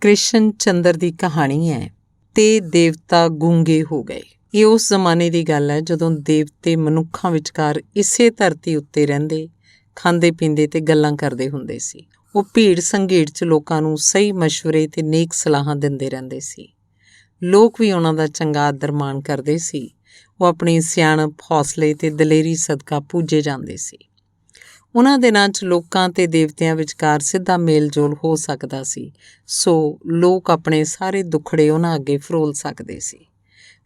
ਕ੍ਰਿਸ਼ਨ ਚੰਦਰ ਦੀ ਕਹਾਣੀ ਹੈ ਤੇ ਦੇਵਤਾ ਗੂੰਗੇ ਹੋ ਗਏ। ਇਹ ਉਸ ਜ਼ਮਾਨੇ ਦੀ ਗੱਲ ਹੈ ਜਦੋਂ ਦੇਵਤੇ ਮਨੁੱਖਾਂ ਵਿਚਕਾਰ ਇਸੇ ਧਰਤੀ ਉੱਤੇ ਰਹਿੰਦੇ, ਖਾਂਦੇ ਪੀਂਦੇ ਤੇ ਗੱਲਾਂ ਕਰਦੇ ਹੁੰਦੇ ਸੀ। ਉਹ ਭੀੜ ਸੰਘੇੜ 'ਚ ਲੋਕਾਂ ਨੂੰ ਸਹੀ ਮਸ਼ਵਰੇ ਤੇ ਨੇਕ ਸਲਾਹਾਂ ਦਿੰਦੇ ਰਹਿੰਦੇ ਸੀ। ਲੋਕ ਵੀ ਉਹਨਾਂ ਦਾ ਚੰਗਾ ਆਦਰ ਮਾਣ ਕਰਦੇ ਸੀ। ਉਹ ਆਪਣੀ ਸਿਆਣਪ, ਹੌਸਲੇ ਤੇ ਦਲੇਰੀ ਸਦਕਾ ਪੂਜੇ ਜਾਂਦੇ ਸੀ। ਉਹਨਾਂ ਦਿਨਾਂ 'ਚ ਲੋਕਾਂ ਤੇ ਦੇਵਤਿਆਂ ਵਿਚਕਾਰ ਸਿੱਧਾ ਮੇਲ ਜੋਲ ਹੋ ਸਕਦਾ ਸੀ, ਸੋ ਲੋਕ ਆਪਣੇ ਸਾਰੇ ਦੁੱਖੜੇ ਉਹਨਾਂ ਅੱਗੇ ਫਰੋਲ ਸਕਦੇ ਸੀ।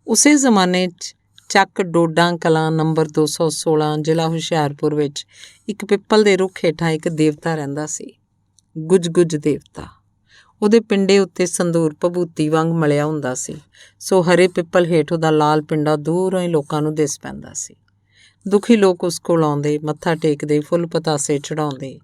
ਉਸੇ ਜ਼ਮਾਨੇ 'ਚ ਚੱਕ ਡੋਡਾ ਕਲਾਂ ਨੰਬਰ 216 ਜ਼ਿਲ੍ਹਾ ਹੁਸ਼ਿਆਰਪੁਰ ਵਿੱਚ ਇੱਕ ਪਿੱਪਲ ਦੇ ਰੁੱਖ ਹੇਠਾਂ ਇੱਕ ਦੇਵਤਾ ਰਹਿੰਦਾ ਸੀ, ਗੁੱਜ ਦੇਵਤਾ। ਉਹਦੇ ਪਿੰਡੇ ਉੱਤੇ ਸੰਦੂਰ ਭਭੂਤੀ ਵਾਂਗ ਮਲਿਆ ਹੁੰਦਾ ਸੀ, ਸੋ ਹਰੇ ਪਿੱਪਲ ਹੇਠ ਉਹਦਾ ਲਾਲ ਪਿੰਡਾ ਦੂਰੋਂ ਹੀ ਲੋਕਾਂ ਨੂੰ ਦਿਸ ਪੈਂਦਾ ਸੀ। ਦੁਖੀ ਲੋਕ ਉਸ ਕੋਲ ਆਉਂਦੇ, ਮੱਥਾ ਟੇਕਦੇ, ਫੁੱਲ ਪਤਾਸੇ ਚੜਾਉਂਦੇ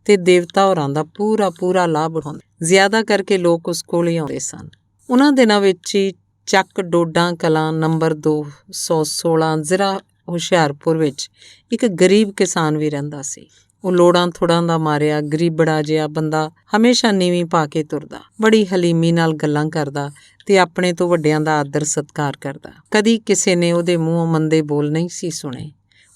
ਤੇ ਦੇਵਤਾ ਹੋਰਾਂ ਦਾ ਪੂਰਾ ਲਾਭ ਉਠਾਉਂਦੇ। ਜ਼ਿਆਦਾ ਕਰਕੇ ਲੋਕ ਉਸ ਕੋਲ ਹੀ ਆਉਂਦੇ ਸਨ। ਉਹਨਾਂ ਦਿਨਾਂ ਵਿੱਚ ਹੀ ਚੱਕ ਡੋਡਾ ਕਲਾਂ ਨੰਬਰ 216 ਜ਼ਿਲ੍ਹਾ ਹੁਸ਼ਿਆਰਪੁਰ ਵਿੱਚ ਇੱਕ ਗਰੀਬ ਕਿਸਾਨ ਵੀ ਰਹਿੰਦਾ ਸੀ। ਉਹ ਲੋੜਾਂ ਥੋੜਾਂ ਦਾ ਮਾਰਿਆ ਗਰੀਬੜਾ ਜਿਹਾ ਬੰਦਾ, ਹਮੇਸ਼ਾ ਨੀਵੀਂ ਪਾ ਕੇ ਤੁਰਦਾ, ਬੜੀ ਹਲੀਮੀ ਨਾਲ ਗੱਲਾਂ ਕਰਦਾ ਤੇ ਆਪਣੇ ਤੋਂ ਵੱਡਿਆਂ ਦਾ ਆਦਰ ਸਤਿਕਾਰ ਕਰਦਾ। ਕਦੀ ਕਿਸੇ ਨੇ ਉਹਦੇ ਮੂੰਹੋਂ ਮੰਦੇ ਬੋਲ ਨਹੀਂ ਸੀ ਸੁਣੇ।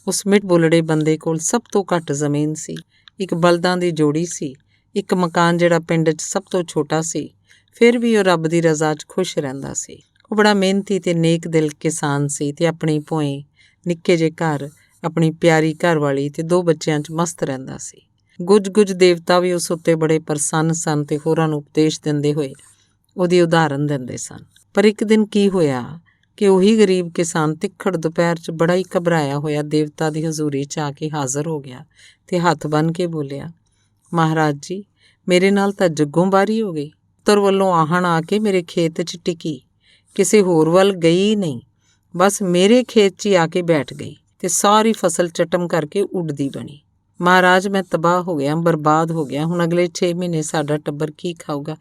ਉਸ ਮਿੱਠ ਬੋਲੜੇ ਬੰਦੇ ਕੋਲ ਸਭ ਤੋਂ ਘੱਟ ਜ਼ਮੀਨ ਸੀ, ਇੱਕ ਬਲਦਾਂ ਦੀ ਜੋੜੀ ਸੀ, ਇੱਕ ਮਕਾਨ ਜਿਹੜਾ ਪਿੰਡ 'ਚ ਸਭ ਤੋਂ ਛੋਟਾ ਸੀ। ਫਿਰ ਵੀ ਉਹ ਰੱਬ ਦੀ ਰਜ਼ਾ 'ਚ ਖੁਸ਼ ਰਹਿੰਦਾ ਸੀ। ਉਹ ਬੜਾ ਮਿਹਨਤੀ ਤੇ ਨੇਕ ਦਿਲ ਕਿਸਾਨ ਸੀ ਤੇ ਆਪਣੀ ਭੋਏ ਨਿੱਕੇ ਜਿਹੇ ਘਰ, ਆਪਣੀ ਪਿਆਰੀ ਘਰਵਾਲੀ ਤੇ 2 ਬੱਚਿਆਂ 'ਚ ਮਸਤ ਰਹਿੰਦਾ ਸੀ। ਗੁੱਜ ਦੇਵਤਾ ਵੀ ਉਸ ਉੱਤੇ ਬੜੇ ਪ੍ਰਸੰਨ ਸਨ ਤੇ ਹੋਰਾਂ ਨੂੰ ਉਪਦੇਸ਼ ਦਿੰਦੇ ਹੋਏ ਉਹਦੀ ਉਦਾਹਰਨ ਦਿੰਦੇ ਸਨ। ਪਰ ਇੱਕ ਦਿਨ ਕੀ ਹੋਇਆ ਕਿ ਉਹੀ ਗਰੀਬ ਕਿਸਾਨ ਤਿੱਖੜ ਦੁਪਹਿਰ 'ਚ ਬੜਾ ਹੀ ਘਬਰਾਇਆ ਹੋਇਆ ਦੇਵਤਾ ਦੀ ਹਜ਼ੂਰੀ 'ਚ ਆ ਕੇ ਹਾਜ਼ਰ ਹੋ ਗਿਆ ਤੇ ਹੱਥ ਬੰਨ੍ਹ ਕੇ ਬੋਲਿਆ, ਮਹਾਰਾਜ ਜੀ, ਮੇਰੇ ਨਾਲ ਤਾਂ ਜੱਗੋਂ ਬਾਰੀ ਹੋ ਗਈ। ਉੱਤਰ ਵੱਲੋਂ ਆਹਣ ਆ ਕੇ ਮੇਰੇ ਖੇਤ 'ਚ ਟਿਕੀ, ਕਿਸੇ ਹੋਰ ਵੱਲ ਗਈ ਨਹੀਂ, ਬਸ ਮੇਰੇ ਖੇਤ 'ਚ ਹੀ ਆ ਕੇ ਬੈਠ ਗਈ ਤੇ ਸਾਰੀ ਫਸਲ ਚਟਮ ਕਰਕੇ ਉੱਡਦੀ ਬਣੀ। ਮਹਾਰਾਜ, ਮੈਂ ਤਬਾਹ ਹੋ ਗਿਆ, ਬਰਬਾਦ ਹੋ ਗਿਆ। ਹੁਣ ਅਗਲੇ 6 ਮਹੀਨੇ ਸਾਡਾ ਟੱਬਰ ਕੀ ਖਾਊਗਾ?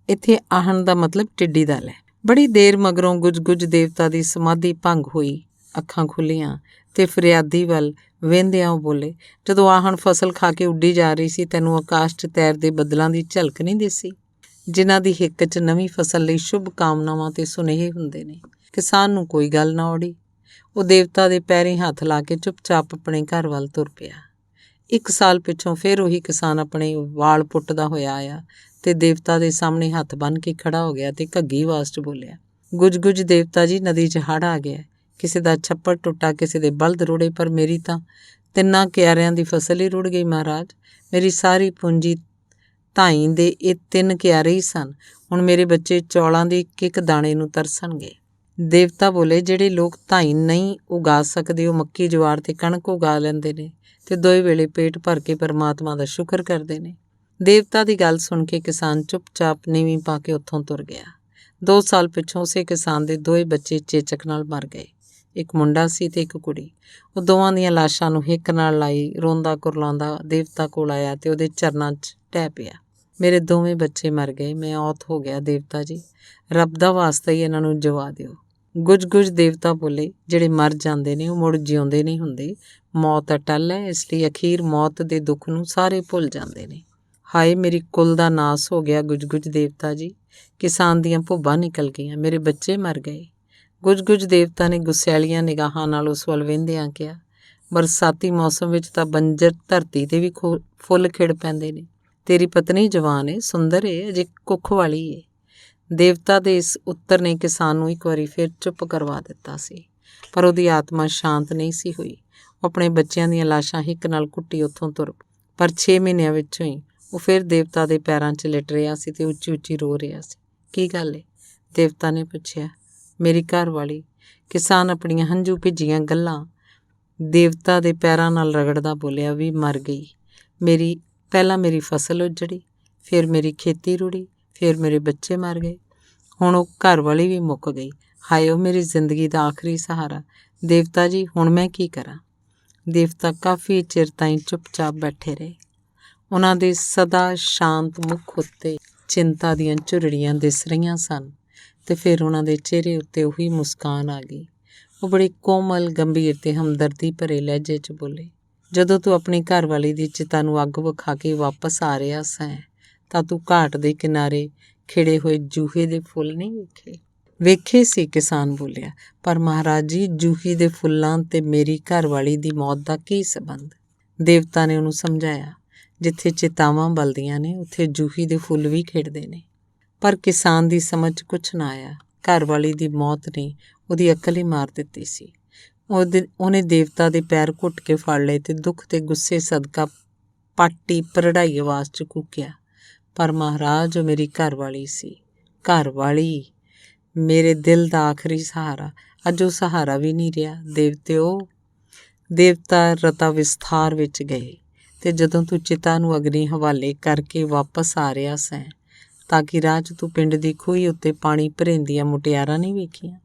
ਇੱਥੇ ਆਹਣ ਦਾ ਮਤਲਬ ਟਿੱਡੀ ਦਲ ਹੈ। ਬੜੀ ਦੇਰ ਮਗਰੋਂ ਗੁੱਜ ਦੇਵਤਾ ਦੀ ਸਮਾਧੀ ਭੰਗ ਹੋਈ, ਅੱਖਾਂ ਖੁੱਲ੍ਹੀਆਂ ਤੇ ਫਰਿਆਦੀ ਵੱਲ ਵੇਂਦਿਆਂ ਉਹ ਬੋਲੇ, ਜਦੋਂ ਆਹਣ ਫਸਲ ਖਾ ਕੇ ਉੱਡੀ ਜਾ ਰਹੀ ਸੀ, ਤੈਨੂੰ ਆਕਾਸ਼ 'ਚ ਤੈਰਦੇ ਬੱਦਲਾਂ ਦੀ ਝਲਕ ਨਹੀਂ ਦਿਸੀ, ਜਿਨ੍ਹਾਂ ਦੀ ਹਿੱਕ 'ਚ ਨਵੀਂ ਫਸਲ ਲਈ ਸ਼ੁਭ ਕਾਮਨਾਵਾਂ ਤੇ ਸੁਨੇਹੇ ਹੁੰਦੇ ਨੇ? ਕਿਸਾਨ ਨੂੰ ਕੋਈ ਗੱਲ ਨਾ ਔੜੀ। ਉਹ ਦੇਵਤਾ ਦੇ ਪੈਰੀਂ ਹੱਥ ਲਾ ਕੇ ਚੁੱਪਚਾਪ ਆਪਣੇ ਘਰ ਵੱਲ ਤੁਰ ਪਿਆ। 1 ਸਾਲ ਪਿੱਛੋਂ ਫਿਰ ਉਹੀ ਕਿਸਾਨ ਆਪਣੇ ਵਾਲ ਪੁੱਟਦਾ ਹੋਇਆ ਆਇਆ ਤੇ ਦੇਵਤਾ ਦੇ ਸਾਹਮਣੇ ਹੱਥ ਬੰਨ੍ਹ ਕੇ ਖੜਾ ਹੋ ਗਿਆ ਤੇ ਘੱਗੀ ਆਵਾਜ਼ 'ਚ ਬੋਲਿਆ, ਗੁੱਜ ਦੇਵਤਾ ਜੀ, ਨਦੀ 'ਚ ਹੜ੍ਹ ਆ ਗਿਆ। ਕਿਸੇ ਦਾ ਛੱਪੜ ਟੁੱਟਾ, ਕਿਸੇ ਦੇ ਬਲਦ ਰੁੜੇ, ਪਰ ਮੇਰੀ ਤਾਂ 3 ਕਿਆਰਿਆਂ ਦੀ ਫਸਲ ਹੀ ਰੁੜ ਗਈ ਮਹਾਰਾਜ। ਮੇਰੀ ਸਾਰੀ ਪੂੰਜੀ ਧਾਈ ਦੇ ਇਹ 3 ਕਿਆਰੇ ਹੀ ਸਨ। ਹੁਣ ਮੇਰੇ ਬੱਚੇ ਚੌਲਾਂ ਦੇ ਇੱਕ ਦਾਣੇ ਨੂੰ ਤਰਸਣਗੇ। ਦੇਵਤਾ ਬੋਲੇ, ਜਿਹੜੇ ਲੋਕ ਧਾਈ ਨਹੀਂ ਉਗਾ ਸਕਦੇ, ਉਹ ਮੱਕੀ, ਜਵਾਰ ਤੇ ਕਣਕ ਉਗਾ ਲੈਂਦੇ ਨੇ ਤੇ 2 ਵੇਲੇ ਪੇਟ ਭਰ ਕੇ ਪਰਮਾਤਮਾ ਦਾ ਸ਼ੁਕਰ ਕਰਦੇ ਨੇ। ਦੇਵਤਾ ਦੀ ਗੱਲ ਸੁਣ ਕੇ ਕਿਸਾਨ ਚੁੱਪਚਾਪ ਨੀਵੀਂ ਪਾ ਕੇ ਉੱਥੋਂ ਤੁਰ ਗਿਆ। 2 ਸਾਲ ਪਿੱਛੋਂ ਉਸੇ ਕਿਸਾਨ ਦੇ 2 ਬੱਚੇ ਚੇਚਕ ਨਾਲ ਮਰ ਗਏ। ਇੱਕ ਮੁੰਡਾ ਸੀ ਤੇ ਇੱਕ ਕੁੜੀ। ਉਹ ਦੋਵਾਂ ਦੀਆਂ ਲਾਸ਼ਾਂ ਨੂੰ ਹਿੱਕ ਨਾਲ ਲਾਈ, ਰੋਂਦਾ ਕੁਰਲਾਉਂਦਾ ਦੇਵਤਾ ਕੋਲ ਆਇਆ ਤੇ ਉਹਦੇ ਚਰਨਾਂ 'ਚ ਢਹਿ ਪਿਆ। ਮੇਰੇ 2 ਬੱਚੇ ਮਰ ਗਏ, ਮੈਂ ਔਤ ਹੋ ਗਿਆ ਦੇਵਤਾ ਜੀ, ਰੱਬ ਦਾ ਵਾਸਤਾ ਹੀ ਇਹਨਾਂ ਨੂੰ ਜਵਾ ਦਿਓ। ਗੁੱਜ ਦੇਵਤਾ ਬੋਲੇ, ਜਿਹੜੇ ਮਰ ਜਾਂਦੇ ਨੇ ਉਹ ਮੁੜ ਜਿਉਂਦੇ ਨਹੀਂ ਹੁੰਦੇ। ਮੌਤ ਅਟੱਲ ਹੈ, ਇਸ ਲਈ ਅਖੀਰ ਮੌਤ ਦੇ ਦੁੱਖ ਨੂੰ ਸਾਰੇ ਭੁੱਲ ਜਾਂਦੇ ਨੇ। ਹਾਏ, ਮੇਰੀ ਕੁਲ ਦਾ ਨਾਸ ਹੋ ਗਿਆ ਗੁੱਜ ਦੇਵਤਾ ਜੀ। ਕਿਸਾਨ ਦੀਆਂ ਭੁੱਬਾਂ ਨਿਕਲ ਗਈਆਂ, ਮੇਰੇ ਬੱਚੇ ਮਰ ਗਏ। ਗੁੱਜ ਦੇਵਤਾ ਨੇ ਗੁੱਸੈਲੀਆਂ ਨਿਗਾਹਾਂ ਨਾਲ ਉਸ ਵੱਲ ਵੇਂਦਿਆਂ ਕਿਹਾ, ਬਰਸਾਤੀ ਮੌਸਮ ਵਿੱਚ ਤਾਂ ਬੰਜਰ ਧਰਤੀ 'ਤੇ ਵੀ ਫੁੱਲ ਖਿੜ ਪੈਂਦੇ ਨੇ। ਤੇਰੀ ਪਤਨੀ ਜਵਾਨ ਏ, ਸੁੰਦਰ ਏ, ਅਜੇ ਕੁੱਖ ਵਾਲੀ ਏ। ਦੇਵਤਾ ਦੇ ਇਸ ਉੱਤਰ ਨੇ ਕਿਸਾਨ ਨੂੰ ਇੱਕ ਵਾਰੀ ਫਿਰ ਚੁੱਪ ਕਰਵਾ ਦਿੱਤਾ ਸੀ, ਪਰ ਉਹਦੀ ਆਤਮਾ ਸ਼ਾਂਤ ਨਹੀਂ ਸੀ ਹੋਈ। ਉਹ ਆਪਣੇ ਬੱਚਿਆਂ ਦੀਆਂ ਲਾਸ਼ਾਂ ਹਿੱਕ ਨਾਲ ਕੁੱਟੀ ਉੱਥੋਂ ਤੁਰ ਪਈ। ਪਰ 6 ਮਹੀਨਿਆਂ ਵਿੱਚੋਂ ਹੀ ਉਹ ਫਿਰ ਦੇਵਤਾ ਦੇ ਪੈਰਾਂ 'ਚ ਲਿਟ ਰਿਹਾ ਸੀ ਤੇ ਉੱਚੀ ਰੋ ਰਿਹਾ ਸੀ। ਕੀ ਗੱਲ ਏ? ਦੇਵਤਾ ਨੇ ਪੁੱਛਿਆ। ਮੇਰੀ ਘਰ ਵਾਲੀ। ਕਿਸਾਨ ਆਪਣੀਆਂ ਹੰਝੂ ਭਿੱਜੀਆਂ ਗੱਲਾਂ ਦੇਵਤਾ ਦੇ ਪੈਰਾਂ ਨਾਲ ਰਗੜਦਾ ਬੋਲਿਆ, ਵੀ ਮਰ ਗਈ। ਪਹਿਲਾਂ ਮੇਰੀ ਫਸਲ ਉੱਜੜੀ, ਫਿਰ ਮੇਰੀ ਖੇਤੀ ਰੁੜੀ, ਫਿਰ ਮੇਰੇ ਬੱਚੇ ਮਰ ਗਏ, ਹੁਣ ਉਹ ਘਰ ਵਾਲੀ ਵੀ ਮੁੱਕ ਗਈ। ਹਾਏ, ਉਹ ਮੇਰੀ ਜ਼ਿੰਦਗੀ ਦਾ ਆਖਰੀ ਸਹਾਰਾ। ਦੇਵਤਾ ਜੀ, ਹੁਣ ਮੈਂ ਕੀ ਕਰਾਂ? ਦੇਵਤਾ ਕਾਫੀ ਚਿਰ ਤਾਈਂ ਚੁੱਪਚਾਪ ਬੈਠੇ ਰਹੇ। ਉਹਨਾਂ ਦੇ ਸਦਾ ਸ਼ਾਂਤ ਮੁੱਖ ਉੱਤੇ ਚਿੰਤਾ ਦੀਆਂ ਝੁਰੜੀਆਂ ਦਿਸ ਰਹੀਆਂ ਸਨ ਤੇ ਫਿਰ ਉਹਨਾਂ ਦੇ ਚਿਹਰੇ ਉੱਤੇ ਉਹੀ ਮੁਸਕਾਨ ਆ ਗਈ। ਉਹ ਬੜੀ ਕੋਮਲ, ਗੰਭੀਰ ਤੇ ਹਮਦਰਦੀ ਭਰੇ ਲਹਿਜੇ 'ਚ ਬੋਲੇ, ਜਦੋਂ ਤੂੰ ਆਪਣੀ ਘਰਵਾਲੀ ਦੀ ਚਿਤਾ ਨੂੰ ਅੱਗ ਵਿਖਾ ਕੇ ਵਾਪਸ ਆ ਰਿਹਾ ਸੈਂ ਤਾਂ ਤੂੰ ਘਾਟ ਦੇ ਕਿਨਾਰੇ ਖਿੜੇ ਹੋਏ ਜੂਹੇ ਦੇ ਫੁੱਲ ਨਹੀਂ ਵੇਖੇ? ਵੇਖੇ ਸੀ, ਕਿਸਾਨ ਬੋਲਿਆ, ਪਰ ਮਹਾਰਾਜ ਜੀ, ਜੂਹੀ ਦੇ ਫੁੱਲਾਂ ਤੇ ਮੇਰੀ ਘਰਵਾਲੀ ਦੀ ਮੌਤ ਦਾ ਕੀ ਸੰਬੰਧ? ਦੇਵਤਾ ਨੇ ਉਹਨੂੰ ਸਮਝਾਇਆ, ਜਿੱਥੇ ਚਿਤਾਵਾਂ ਬਲਦੀਆਂ ਨੇ ਉੱਥੇ ਜੂਹੀ ਦੇ ਫੁੱਲ ਵੀ ਖਿੜਦੇ ਨੇ। ਪਰ ਕਿਸਾਨ ਦੀ ਸਮਝ 'ਚ ਕੁਛ ਨਾ ਆਇਆ। ਘਰਵਾਲੀ ਦੀ ਮੌਤ ਨੇ ਉਹਦੀ ਅਕਲ ਹੀ ਮਾਰ ਦਿੱਤੀ ਸੀ। ਉਹਨੇ ਦੇਵਤਾ ਦੇ ਪੈਰ ਘੁੱਟ ਕੇ ਫੜ ਲਏ ਤੇ ਦੁੱਖ ਤੇ ਗੁੱਸੇ ਸਦਕਾ ਪਾਟੀ ਭਰੜਾਈ ਆਵਾਜ਼ 'ਚ ਕੂਕਿਆ, ਪਰ ਮਹਾਰਾਜ, ਉਹ ਮੇਰੀ ਘਰਵਾਲੀ ਸੀ। ਘਰਵਾਲੀ, ਮੇਰੇ ਦਿਲ ਦਾ ਆਖਰੀ ਸਹਾਰਾ। ਅੱਜ ਉਹ ਸਹਾਰਾ ਵੀ ਨਹੀਂ ਰਿਹਾ। ਦੇਵਤਾ ਰਤਾ ਵਿਸਥਾਰ ਵਿੱਚ ਗਏ ਤੇ ਜਦੋਂ ਤੂੰ ਚਿਤਾ ਨੂੰ ਅਗਨੀ ਹਵਾਲੇ ਕਰਕੇ ਵਾਪਸ ਆ ਰਿਹਾ ਸੈਂ ਤਾਂ ਕਿ ਰਾਹ 'ਚ ਤੂੰ ਪਿੰਡ ਦੀ ਖੂਹੀ ਉੱਤੇ ਪਾਣੀ ਭਰੇਂਦੀਆਂ ਮੁਟਿਆਰਾਂ ਨਹੀਂ ਵੇਖੀਆਂ?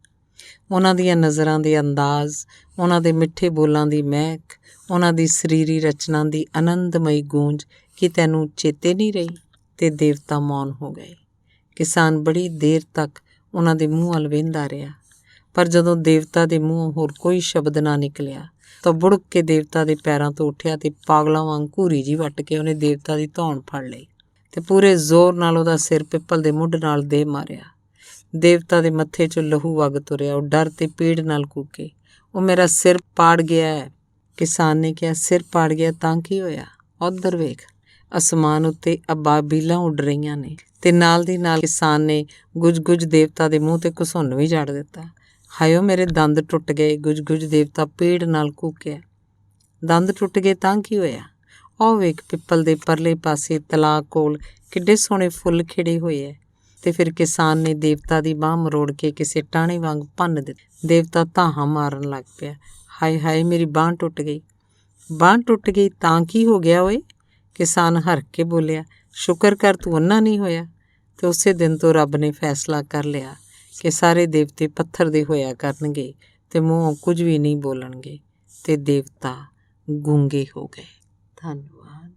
ਉਹਨਾਂ ਦੀਆਂ ਨਜ਼ਰਾਂ ਦੇ ਅੰਦਾਜ਼, ਉਹਨਾਂ ਦੇ ਮਿੱਠੇ ਬੋਲਾਂ ਦੀ ਮਹਿਕ, ਉਹਨਾਂ ਦੀ ਸਰੀਰੀ ਰਚਨਾ ਦੀ ਆਨੰਦਮਈ ਗੂੰਜ ਕੀ ਤੈਨੂੰ ਚੇਤੇ ਨਹੀਂ ਰਹੀ? ਤੇ ਦੇਵਤਾ ਮੌਨ ਹੋ ਗਏ। ਕਿਸਾਨ ਬੜੀ ਦੇਰ ਤੱਕ ਉਹਨਾਂ ਦੇ ਮੂੰਹ ਵੱਲ ਵੇਂਦਾ ਰਿਹਾ, ਪਰ ਜਦੋਂ ਦੇਵਤਾ ਦੇ ਮੂੰਹੋਂ ਹੋਰ ਕੋਈ ਸ਼ਬਦ ਨਾ ਨਿਕਲਿਆ ਤਾਂ ਬੁੜਕ ਕੇ ਦੇਵਤਾ ਦੇ ਪੈਰਾਂ ਤੋਂ ਉੱਠਿਆ ਤੇ ਪਾਗਲਾਂ ਵਾਂਗ ਘੂਰੀ ਜੀ ਵੱਟ ਕੇ ਉਹਨੇ ਦੇਵਤਾ ਦੀ ਧੌਣ ਫੜ ਲਈ ਤੇ ਪੂਰੇ ਜ਼ੋਰ ਨਾਲ ਉਹਦਾ ਸਿਰ ਪਿੱਪਲ ਦੇ ਮੁੱਢ ਨਾਲ ਦੇ ਮਾਰਿਆ। ਦੇਵਤਾ ਦੇ ਮੱਥੇ 'ਚੋਂ ਲਹੂ ਵਗ ਤੁਰਿਆ। ਉਹ ਡਰ ਤੇ ਪੀੜ ਨਾਲ ਕੂਕੇ, ਉਹ ਮੇਰਾ ਸਿਰ ਪਾੜ ਗਿਆ ਹੈ। ਕਿਸਾਨ ਨੇ ਕਿਹਾ, ਸਿਰ ਪਾੜ ਗਿਆ ਤਾਂ ਕੀ ਹੋਇਆ? ਉੱਧਰ ਵੇਖ, ਅਸਮਾਨ ਉੱਤੇ ਅਬਾਬੀਲਾਂ ਉੱਡ ਰਹੀਆਂ ਨੇ। ਤੇ ਨਾਲ ਦੀ ਨਾਲ ਕਿਸਾਨ ਨੇ ਗੁੱਜ ਦੇਵਤਾ ਦੇ ਮੂੰਹ ਤੇ ਘਸੁੰਨ ਵੀ ਜੜ ਦਿੱਤਾ। ਹਾਇਓ, ਮੇਰੇ ਦੰਦ ਟੁੱਟ ਗਏ। ਗੁੱਜ ਦੇਵਤਾ ਪੀੜ ਨਾਲ ਕੂਕਿਆ। ਦੰਦ ਟੁੱਟ ਗਏ ਤਾਂ ਕੀ ਹੋਇਆ? ਉਹ ਵੇਖ, ਪਿੱਪਲ ਦੇ ਪਰਲੇ ਪਾਸੇ ਤਲਾਅ ਕੋਲ ਕਿੱਡੇ ਸੋਹਣੇ ਫੁੱਲ ਖਿੜੇ ਹੋਏ ਐ। ਤੇ ਫਿਰ ਕਿਸਾਨ ਨੇ ਦੇਵਤਾ ਦੀ ਬਾਂਹ ਮਰੋੜ ਕੇ ਕਿਸੇ ਟਾਹਣੇ ਵਾਂਗ ਭੰਨ ਦਿੱਤੀ। ਦੇਵਤਾ ਧਾਹਾਂ ਮਾਰਨ ਲੱਗ ਪਿਆ। ਹਾਏ ਹਾਏ, ਮੇਰੀ ਬਾਂਹ ਟੁੱਟ ਗਈ। ਬਾਂਹ ਟੁੱਟ ਗਈ ਤਾਂ ਕੀ ਹੋ ਗਿਆ ਓਏ? ਕਿਸਾਨ ਹਰਕ ਕੇ ਬੋਲਿਆ, ਸ਼ੁਕਰ ਕਰ ਤੂੰ ਅੰਨਾ ਨਹੀਂ ਹੋਇਆ। ਤੇ ਉਸੇ ਦਿਨ ਤੋਂ ਰੱਬ ਨੇ ਫੈਸਲਾ ਕਰ ਲਿਆ ਕਿ ਸਾਰੇ ਦੇਵਤੇ ਪੱਥਰ ਦੇ ਹੋਇਆ ਕਰਨਗੇ ਤੇ ਮੂੰਹੋਂ ਕੁਝ ਵੀ ਨਹੀਂ ਬੋਲਣਗੇ ਤੇ ਦੇਵਤਾ ਗੂੰਗੇ ਹੋ ਗਏ। ਧੰਨਵਾਦ।